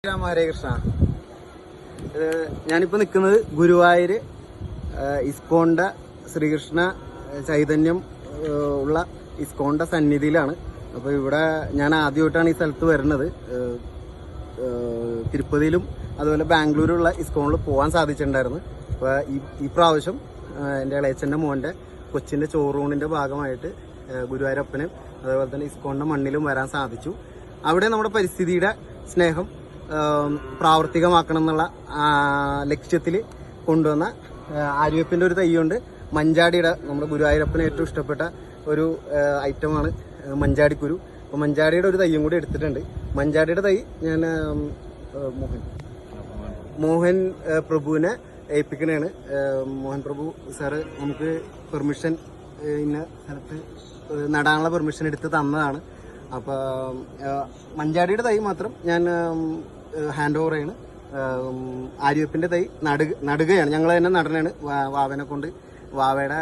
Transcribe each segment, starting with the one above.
ഹരേ കൃഷ്ണ. ഞാനിപ്പോ നിൽക്കുന്നത് ഗുരുവായൂര് ഇസ്കോണിന്റെ ശ്രീകൃഷ്ണ ചൈതന്യം ഉള്ള ഇസ്കോണിന്റെ സന്നിധിയിലാണ്. അപ്പൊ ഇവിടെ ഞാൻ ആദ്യമായിട്ടാണ് ഈ സ്ഥലത്ത് വരുന്നത്. തിരുപ്പതിയിലും അതുപോലെ ബാംഗ്ലൂരുള്ള ഇസ്കോണിൽ പോകാൻ സാധിച്ചിട്ടുണ്ടായിരുന്നു. അപ്പൊ ഈ പ്രാവശ്യം എൻ്റെ ഇളയച്ചൻ്റെ മോൻ്റെ കൊച്ചിൻ്റെ ചോറൂണിന്റെ ഭാഗമായിട്ട് ഗുരുവായൂരപ്പനും അതുപോലെ തന്നെ ഇസ്കോണിന്റെ മണ്ണിലും വരാൻ സാധിച്ചു. അവിടെ നമ്മുടെ പരിസ്ഥിതിയുടെ സ്നേഹം പ്രാവർത്തികമാക്കണം എന്നുള്ള ലക്ഷ്യത്തിൽ കൊണ്ടുവന്ന ആര്യവേപ്പിൻ്റെ ഒരു തൈയുണ്ട്. മഞ്ചാടിയുടെ നമ്മുടെ ഗുരുവായൂരപ്പന് ഏറ്റവും ഇഷ്ടപ്പെട്ട ഒരു ഐറ്റമാണ് മഞ്ചാടിക്കുരു. അപ്പോൾ മഞ്ചാടിയുടെ ഒരു തൈയും കൂടി എടുത്തിട്ടുണ്ട്. മഞ്ചാടിയുടെ തൈ ഞാൻ മോഹൻ പ്രഭുവിനെ ഏൽപ്പിക്കണേണ്. മോഹൻ പ്രഭു സാറ് നമുക്ക് പെർമിഷൻ ഇന്ന സ്ഥലത്ത് നടാനുള്ള പെർമിഷൻ എടുത്ത് തന്നതാണ്. അപ്പോൾ മഞ്ചാടിയുടെ തൈ മാത്രം ഞാൻ ഹാൻഡ് ഓവർ ചെയ്യണ്. ആര്യവേപ്പിൻ്റെ തൈ നടുകയാണ്, ഞങ്ങൾ തന്നെ നടണേണ്. വാവനെ കൊണ്ട് വാവയുടെ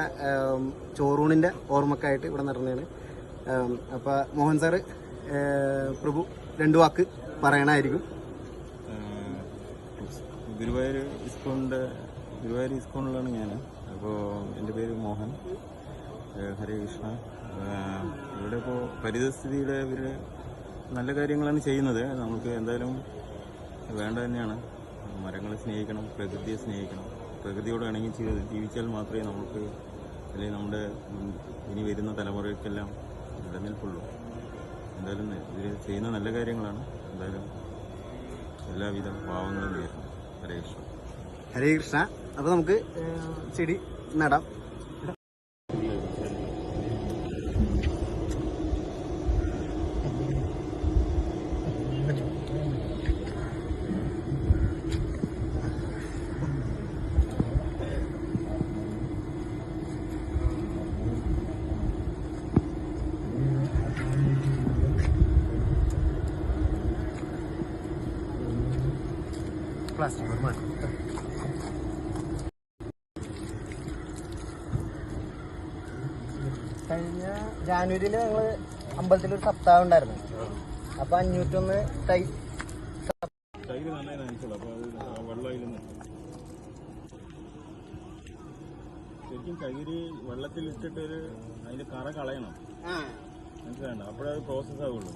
ചോറൂണിൻ്റെ ഓർമ്മക്കായിട്ട് ഇവിടെ നടണേണ്. അപ്പോൾ മോഹൻ സാറ് പ്രഭു രണ്ടു വാക്ക് പറയണമായിരിക്കും. ഗുരുവായൂർ ഇസ്കോണിലാണ് ഞാൻ. അപ്പോൾ എൻ്റെ പേര് മോഹൻ. ഹരേ കൃഷ്ണ. ഇവിടെ ഇപ്പോൾ പരിസ്ഥിതിയുടെ ഇവർ നല്ല കാര്യങ്ങളാണ് ചെയ്യുന്നത്. നമുക്ക് എന്തായാലും വേണ്ട തന്നെയാണ്. മരങ്ങളെ സ്നേഹിക്കണം, പ്രകൃതിയെ സ്നേഹിക്കണം. പ്രകൃതിയോട് ഇണങ്ങി ജീവിച്ചാൽ മാത്രമേ നമുക്ക് അല്ലെങ്കിൽ നമ്മുടെ ഇനി വരുന്ന തലമുറയ്ക്കെല്ലാം നിലനിൽപ്പുള്ളൂ. എന്തായാലും ഇവർ ചെയ്യുന്ന നല്ല കാര്യങ്ങളാണ്. എന്തായാലും എല്ലാവിധ ഭാവങ്ങളും നേരുന്നു. ഹരേ കൃഷ്ണ. ഹരേ കൃഷ്ണ. അപ്പോൾ നമുക്ക് ചെടി നടാം. കഴിഞ്ഞ ജാനുവരിയിൽ ഞങ്ങൾ അമ്പലത്തിലൊരു സപ്താഹം ഉണ്ടായിരുന്നു. അപ്പൊ 501 തൈ ശരിക്കും കൈരി വെള്ളത്തിലിട്ടിട്ട് അതിന്റെ കറ കളയണം, മനസ്സിലാണ്ട? അപ്പോഴത് പ്രോസസ് ആവുള്ളൂ.